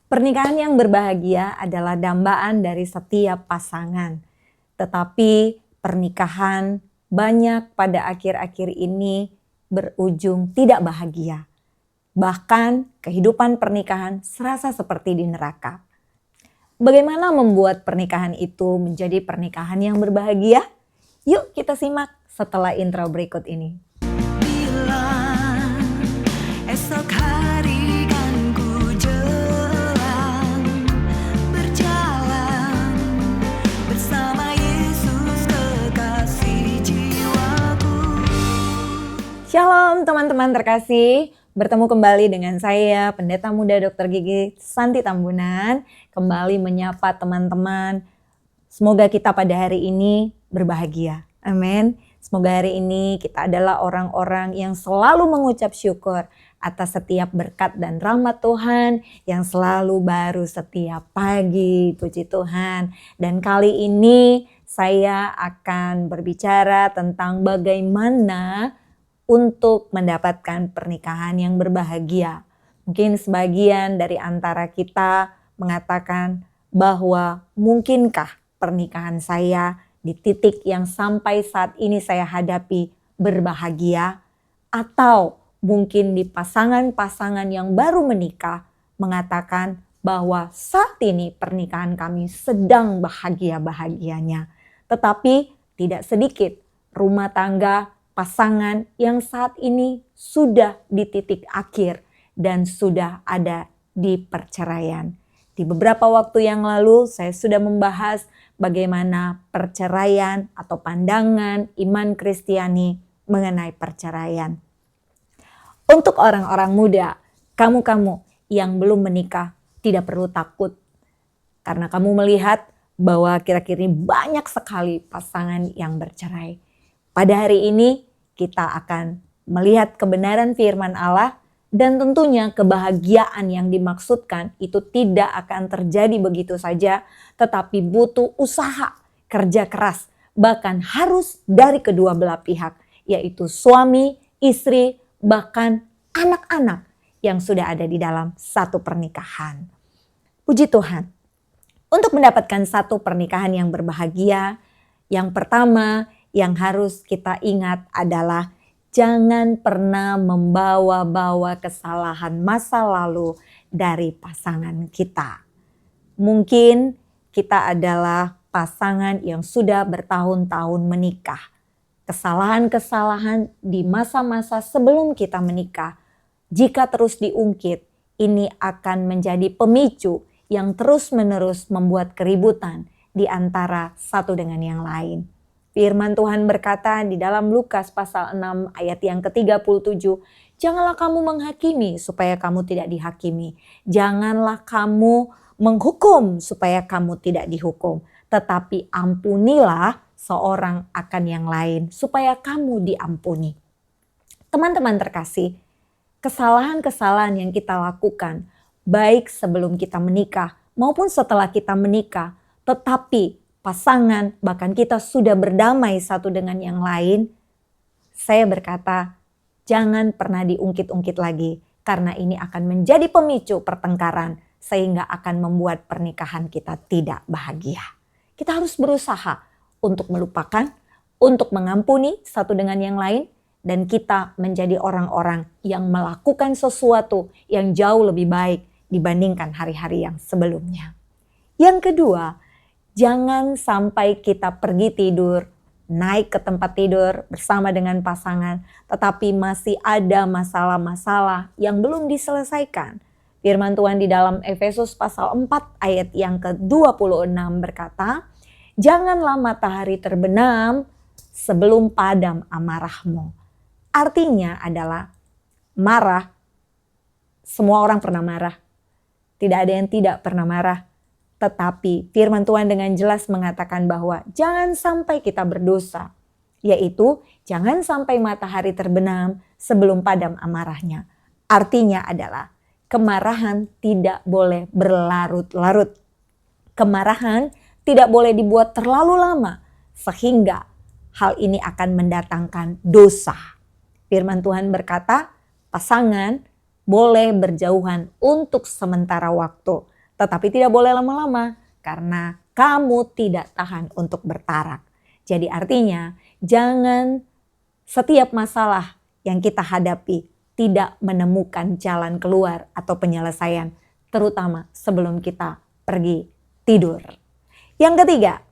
Pernikahan yang berbahagia adalah dambaan dari setiap pasangan. Tetapi pernikahan banyak pada akhir-akhir ini berujung tidak bahagia. Bahkan kehidupan pernikahan serasa seperti di neraka. Bagaimana membuat pernikahan itu menjadi pernikahan yang berbahagia? Yuk kita simak setelah intro berikut ini. Bila esok hari kan ku jalan, berjalan bersama Yesus kekasih jiwaku. Shalom teman-teman terkasih, bertemu kembali dengan saya Pendeta Muda Dr. Gigi Santi Tambunan. Kembali menyapa teman-teman, semoga kita pada hari ini berbahagia, amin. Semoga hari ini kita adalah orang-orang yang selalu mengucap syukur atas setiap berkat dan rahmat Tuhan yang selalu baru setiap pagi, puji Tuhan. Dan kali ini saya akan berbicara tentang bagaimana untuk mendapatkan pernikahan yang berbahagia. Mungkin sebagian dari antara kita mengatakan bahwa mungkinkah pernikahan saya di titik yang sampai saat ini saya hadapi berbahagia, atau mungkin di pasangan-pasangan yang baru menikah mengatakan bahwa saat ini pernikahan kami sedang bahagia-bahagianya. Tetapi tidak sedikit rumah tangga pasangan yang saat ini sudah di titik akhir dan sudah ada di perceraian. Di beberapa waktu yang lalu saya sudah membahas bagaimana perceraian atau pandangan iman Kristiani mengenai perceraian. Untuk orang-orang muda, kamu-kamu yang belum menikah tidak perlu takut. Karena kamu melihat bahwa kira-kira banyak sekali pasangan yang bercerai. Pada hari ini kita akan melihat kebenaran firman Allah. Dan tentunya kebahagiaan yang dimaksudkan itu tidak akan terjadi begitu saja, tetapi butuh usaha, kerja keras, bahkan harus dari kedua belah pihak, yaitu suami, istri, bahkan anak-anak yang sudah ada di dalam satu pernikahan. Puji Tuhan, untuk mendapatkan satu pernikahan yang berbahagia, yang pertama yang harus kita ingat adalah jangan pernah membawa-bawa kesalahan masa lalu dari pasangan kita. Mungkin kita adalah pasangan yang sudah bertahun-tahun menikah. Kesalahan-kesalahan di masa-masa sebelum kita menikah, jika terus diungkit, ini akan menjadi pemicu yang terus-menerus membuat keributan di antara satu dengan yang lain. Firman Tuhan berkata di dalam Lukas pasal 6 ayat yang ke-37, janganlah kamu menghakimi supaya kamu tidak dihakimi. Janganlah kamu menghukum supaya kamu tidak dihukum. Tetapi ampunilah seorang akan yang lain supaya kamu diampuni. Teman-teman terkasih, kesalahan-kesalahan yang kita lakukan baik sebelum kita menikah maupun setelah kita menikah, tetapi pasangan, bahkan kita sudah berdamai satu dengan yang lain, saya berkata, jangan pernah diungkit-ungkit lagi, karena ini akan menjadi pemicu pertengkaran, sehingga akan membuat pernikahan kita tidak bahagia. Kita harus berusaha untuk melupakan, untuk mengampuni satu dengan yang lain, dan kita menjadi orang-orang yang melakukan sesuatu yang jauh lebih baik dibandingkan hari-hari yang sebelumnya. Yang kedua, jangan sampai kita pergi tidur, naik ke tempat tidur bersama dengan pasangan, tetapi masih ada masalah-masalah yang belum diselesaikan. Firman Tuhan di dalam Efesus pasal 4 ayat yang ke-26 berkata, janganlah matahari terbenam sebelum padam amarahmu. Artinya adalah marah, semua orang pernah marah. Tidak ada yang tidak pernah marah. Tetapi firman Tuhan dengan jelas mengatakan bahwa jangan sampai kita berdosa. Yaitu jangan sampai matahari terbenam sebelum padam amarahnya. Artinya adalah kemarahan tidak boleh berlarut-larut. Kemarahan tidak boleh dibuat terlalu lama. Sehingga hal ini akan mendatangkan dosa. Firman Tuhan berkata pasangan boleh berjauhan untuk sementara waktu. Tetapi tidak boleh lama-lama karena kamu tidak tahan untuk bertarak. Jadi artinya jangan setiap masalah yang kita hadapi tidak menemukan jalan keluar atau penyelesaian, terutama sebelum kita pergi tidur. Yang ketiga,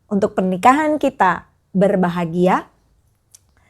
untuk pernikahan kita berbahagia,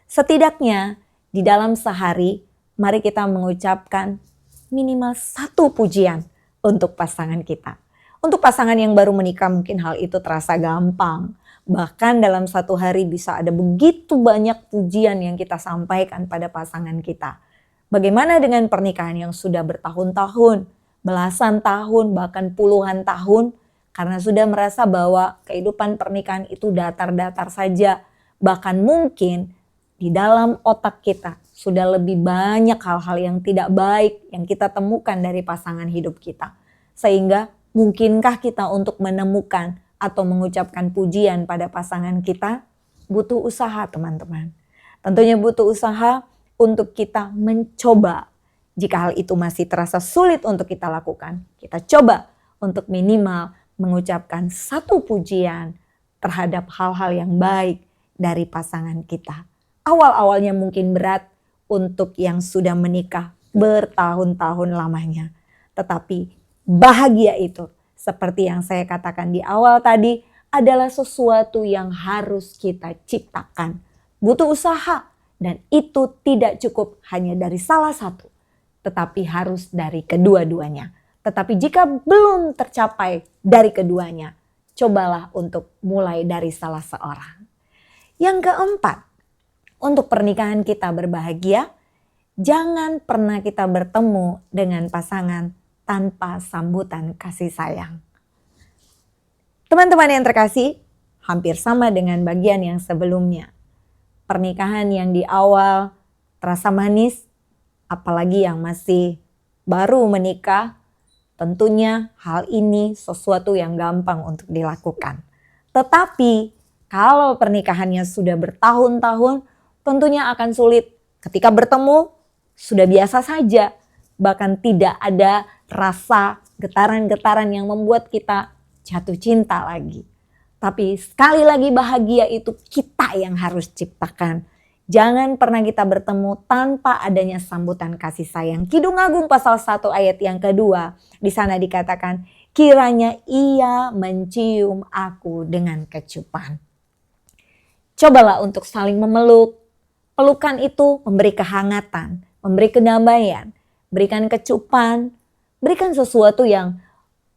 setidaknya di dalam sehari mari kita mengucapkan minimal 1 pujian untuk pasangan kita. Untuk pasangan yang baru menikah mungkin hal itu terasa gampang. Bahkan dalam 1 hari bisa ada begitu banyak pujian yang kita sampaikan pada pasangan kita. Bagaimana dengan pernikahan yang sudah bertahun-tahun, belasan tahun, bahkan puluhan tahun, karena sudah merasa bahwa kehidupan pernikahan itu datar-datar saja. Bahkan mungkin di dalam otak kita sudah lebih banyak hal-hal yang tidak baik yang kita temukan dari pasangan hidup kita. Sehingga mungkinkah kita untuk menemukan atau mengucapkan pujian pada pasangan kita? Butuh usaha teman-teman. Tentunya butuh usaha untuk kita mencoba. Jika hal itu masih terasa sulit untuk kita lakukan, kita coba untuk minimal mengucapkan 1 pujian terhadap hal-hal yang baik dari pasangan kita. Awal-awalnya mungkin berat untuk yang sudah menikah bertahun-tahun lamanya. Tetapi bahagia itu seperti yang saya katakan di awal tadi adalah sesuatu yang harus kita ciptakan. Butuh usaha dan itu tidak cukup hanya dari salah satu, tetapi harus dari kedua-duanya. Tetapi jika belum tercapai dari keduanya, cobalah untuk mulai dari salah seorang. Yang keempat, untuk pernikahan kita berbahagia, jangan pernah kita bertemu dengan pasangan tanpa sambutan kasih sayang. Teman-teman yang terkasih, hampir sama dengan bagian yang sebelumnya. Pernikahan yang di awal terasa manis, apalagi yang masih baru menikah, tentunya hal ini sesuatu yang gampang untuk dilakukan. Tetapi kalau pernikahannya sudah bertahun-tahun, tentunya akan sulit. Ketika bertemu, sudah biasa saja. Bahkan tidak ada rasa getaran-getaran yang membuat kita jatuh cinta lagi. Tapi sekali lagi bahagia itu kita yang harus ciptakan. Jangan pernah kita bertemu tanpa adanya sambutan kasih sayang. Kidung Agung pasal 1 ayat yang kedua. Di sana dikatakan, kiranya ia mencium aku dengan kecupan. Cobalah untuk saling memeluk. Pelukan itu memberi kehangatan, memberi kedamaian, berikan kecupan, berikan sesuatu yang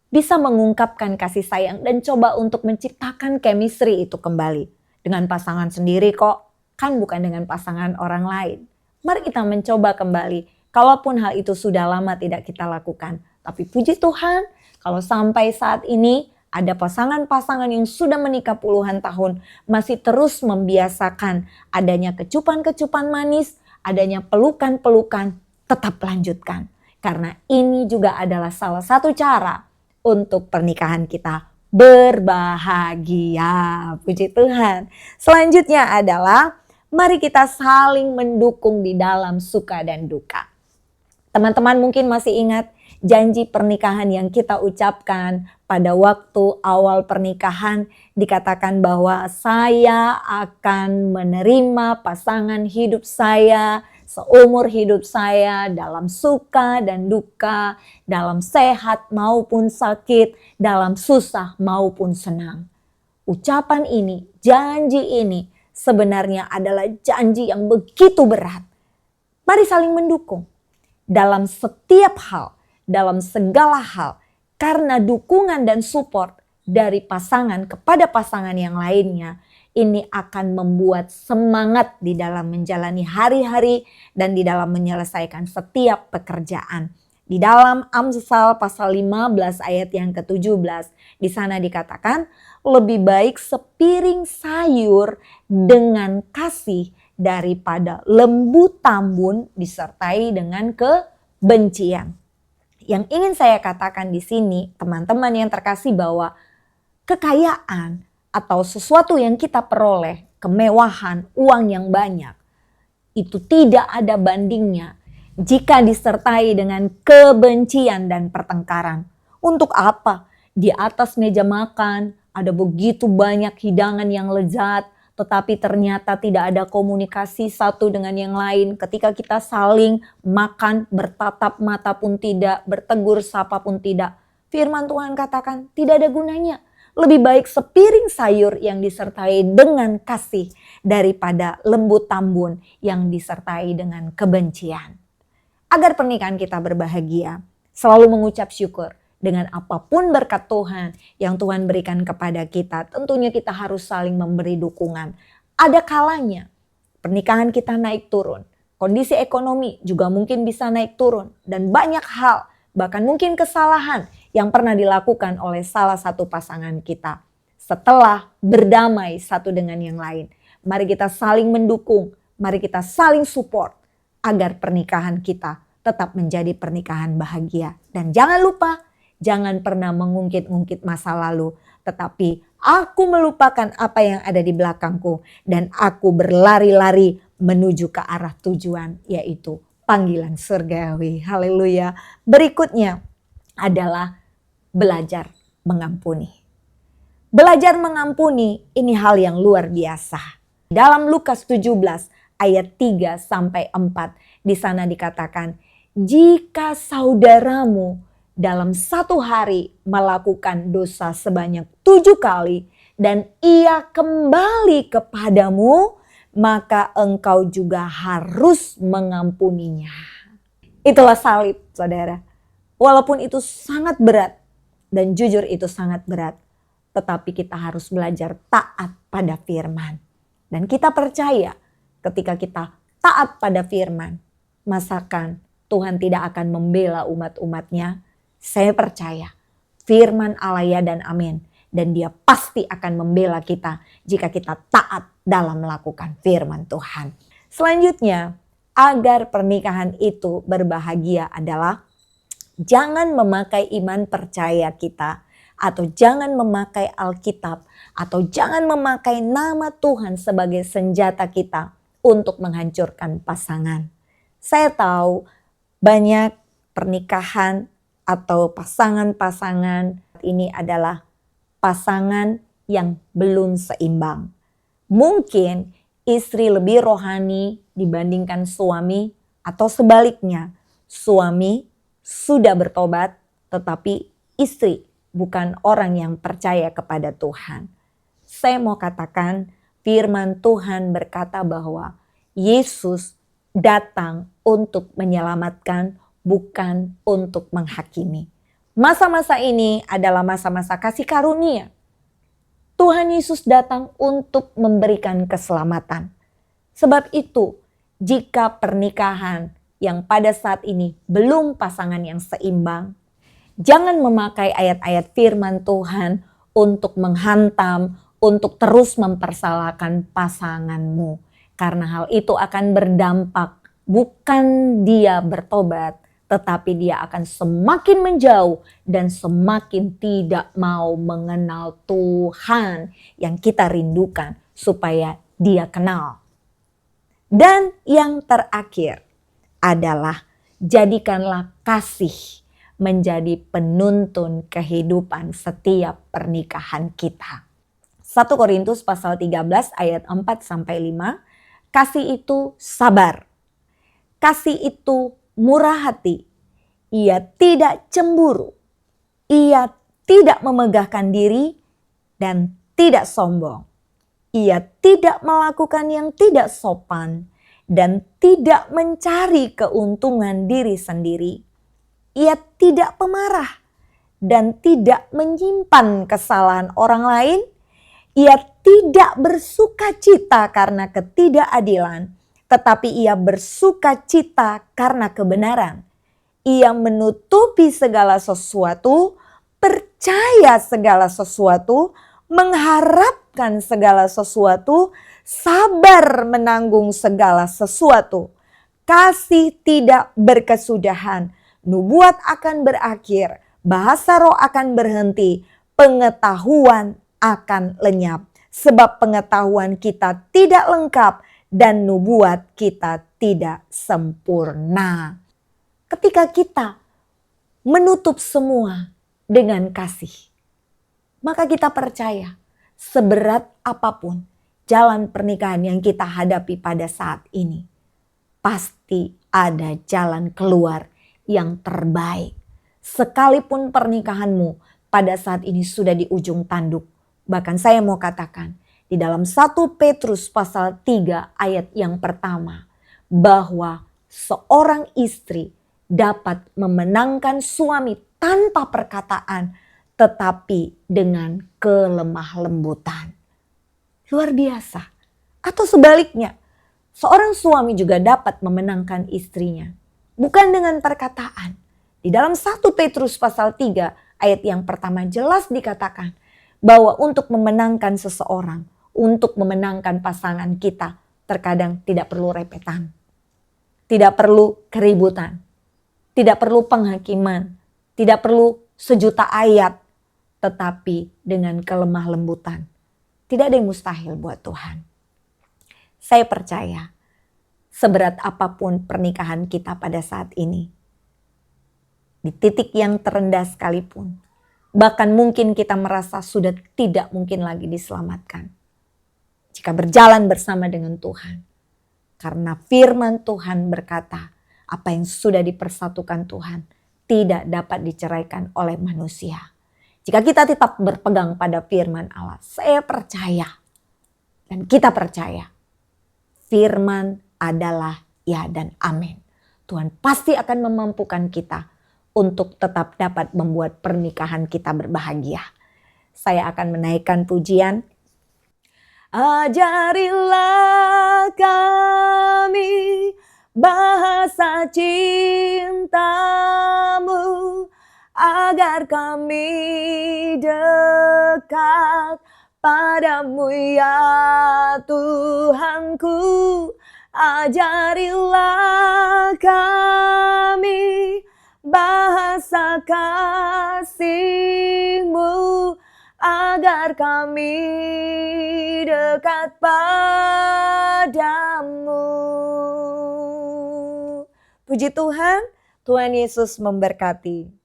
bisa mengungkapkan kasih sayang dan coba untuk menciptakan chemistry itu kembali. Dengan pasangan sendiri kok, kan bukan dengan pasangan orang lain. Mari kita mencoba kembali, kalaupun hal itu sudah lama tidak kita lakukan. Tapi puji Tuhan, kalau sampai saat ini ada pasangan-pasangan yang sudah menikah puluhan tahun masih terus membiasakan adanya kecupan-kecupan manis, adanya pelukan-pelukan, tetap lanjutkan. Karena ini juga adalah salah satu cara untuk pernikahan kita berbahagia. Puji Tuhan. Selanjutnya adalah mari kita saling mendukung di dalam suka dan duka. Teman-teman mungkin masih ingat janji pernikahan yang kita ucapkan pada waktu awal pernikahan, dikatakan bahwa saya akan menerima pasangan hidup saya seumur hidup saya dalam suka dan duka, dalam sehat maupun sakit, dalam susah maupun senang. Ucapan ini, janji ini sebenarnya adalah janji yang begitu berat. Mari saling mendukung dalam setiap hal, dalam segala hal, karena dukungan dan support dari pasangan kepada pasangan yang lainnya, ini akan membuat semangat di dalam menjalani hari-hari dan di dalam menyelesaikan setiap pekerjaan. Di dalam Amsal pasal 15 ayat yang ke-17, di sana dikatakan, lebih baik sepiring sayur dengan kasih daripada lembu tambun disertai dengan kebencian. Yang ingin saya katakan di sini, teman-teman yang terkasih, bahwa kekayaan atau sesuatu yang kita peroleh, kemewahan, uang yang banyak, itu tidak ada bandingnya jika disertai dengan kebencian dan pertengkaran. Untuk apa? Di atas meja makan ada begitu banyak hidangan yang lezat, tetapi ternyata tidak ada komunikasi satu dengan yang lain. Ketika kita saling makan, bertatap mata pun tidak, bertegur sapa pun tidak. Firman Tuhan katakan tidak ada gunanya. Lebih baik sepiring sayur yang disertai dengan kasih daripada lembu tambun yang disertai dengan kebencian. Agar pernikahan kita berbahagia, selalu mengucap syukur dengan apapun berkat Tuhan yang Tuhan berikan kepada kita. Tentunya kita harus saling memberi dukungan. Ada kalanya pernikahan kita naik turun. Kondisi ekonomi juga mungkin bisa naik turun. Dan banyak hal, bahkan mungkin kesalahan yang pernah dilakukan oleh salah satu pasangan kita. Setelah berdamai satu dengan yang lain, mari kita saling mendukung, mari kita saling support agar pernikahan kita tetap menjadi pernikahan bahagia. Dan jangan lupa, jangan pernah mengungkit-ungkit masa lalu, tetapi aku melupakan apa yang ada di belakangku dan aku berlari-lari menuju ke arah tujuan, yaitu panggilan surgawi. Haleluya. Berikutnya adalah belajar mengampuni. Belajar mengampuni ini hal yang luar biasa. Dalam Lukas 17 ayat 3 sampai 4 di sana dikatakan, jika saudaramu dalam satu hari melakukan dosa sebanyak 7 kali dan ia kembali kepadamu, maka engkau juga harus mengampuninya. Itulah salib, saudara. Walaupun itu sangat berat dan jujur itu sangat berat, tetapi kita harus belajar taat pada firman. Dan kita percaya ketika kita taat pada firman, masakan Tuhan tidak akan membela umat-umatnya. Saya percaya firman Allah ya dan amin. Dan dia pasti akan membela kita jika kita taat dalam melakukan firman Tuhan. Selanjutnya, agar pernikahan itu berbahagia adalah jangan memakai iman percaya kita, atau jangan memakai Alkitab, atau jangan memakai nama Tuhan sebagai senjata kita untuk menghancurkan pasangan. Saya tahu banyak pernikahan atau pasangan-pasangan ini adalah pasangan yang belum seimbang. Mungkin istri lebih rohani dibandingkan suami, atau sebaliknya, suami sudah bertobat tetapi istri bukan orang yang percaya kepada Tuhan. Saya mau katakan firman Tuhan berkata bahwa Yesus datang untuk menyelamatkan, bukan untuk menghakimi. Masa-masa ini adalah masa-masa kasih karunia. Tuhan Yesus datang untuk memberikan keselamatan. Sebab itu, jika pernikahan yang pada saat ini belum pasangan yang seimbang, jangan memakai ayat-ayat firman Tuhan untuk menghantam, untuk terus mempersalahkan pasanganmu. Karena hal itu akan berdampak, bukan dia bertobat, tetapi dia akan semakin menjauh dan semakin tidak mau mengenal Tuhan yang kita rindukan supaya dia kenal. Dan yang terakhir adalah jadikanlah kasih menjadi penuntun kehidupan setiap pernikahan kita. 1 Korintus pasal 13 ayat 4-5, kasih itu sabar, kasih itu murah hati, ia tidak cemburu, ia tidak memegahkan diri dan tidak sombong. Ia tidak melakukan yang tidak sopan dan tidak mencari keuntungan diri sendiri. Ia tidak pemarah dan tidak menyimpan kesalahan orang lain. Ia tidak bersukacita karena ketidakadilan, tetapi ia bersukacita karena kebenaran. Ia menutupi segala sesuatu, percaya segala sesuatu, mengharapkan segala sesuatu, sabar menanggung segala sesuatu. Kasih tidak berkesudahan, nubuat akan berakhir, bahasa roh akan berhenti, pengetahuan akan lenyap. Sebab pengetahuan kita tidak lengkap dan nubuat kita tidak sempurna. Ketika kita menutup semua, dengan kasih. Maka kita percaya seberat apapun jalan pernikahan yang kita hadapi pada saat ini, pasti ada jalan keluar yang terbaik. Sekalipun pernikahanmu pada saat ini sudah di ujung tanduk. Bahkan saya mau katakan di dalam 1 Petrus pasal 3 ayat yang pertama, bahwa seorang istri dapat memenangkan suami tanpa perkataan, tetapi dengan kelemah lembutan. Luar biasa. Atau sebaliknya, seorang suami juga dapat memenangkan istrinya, bukan dengan perkataan. Di dalam 1 Petrus pasal 3 ayat yang pertama jelas dikatakan bahwa untuk memenangkan seseorang, untuk memenangkan pasangan kita, terkadang tidak perlu repetan. Tidak perlu keributan. Tidak perlu penghakiman. Tidak perlu sejuta ayat. Tetapi dengan kelemah lembutan. Tidak ada yang mustahil buat Tuhan. Saya percaya seberat apapun pernikahan kita pada saat ini, di titik yang terendah sekalipun, bahkan mungkin kita merasa sudah tidak mungkin lagi diselamatkan. Jika berjalan bersama dengan Tuhan. Karena firman Tuhan berkata, apa yang sudah dipersatukan Tuhan tidak dapat diceraikan oleh manusia. Jika kita tetap berpegang pada firman Allah, saya percaya dan kita percaya firman adalah ya dan amin. Tuhan pasti akan memampukan kita untuk tetap dapat membuat pernikahan kita berbahagia. Saya akan menaikkan pujian. Ajarilah kami bahasa cintamu, agar kami dekat padamu ya Tuhanku. Ajarilah kami bahasa kasih-Mu, agar kami dekat padamu. Puji Tuhan, Tuhan Yesus memberkati.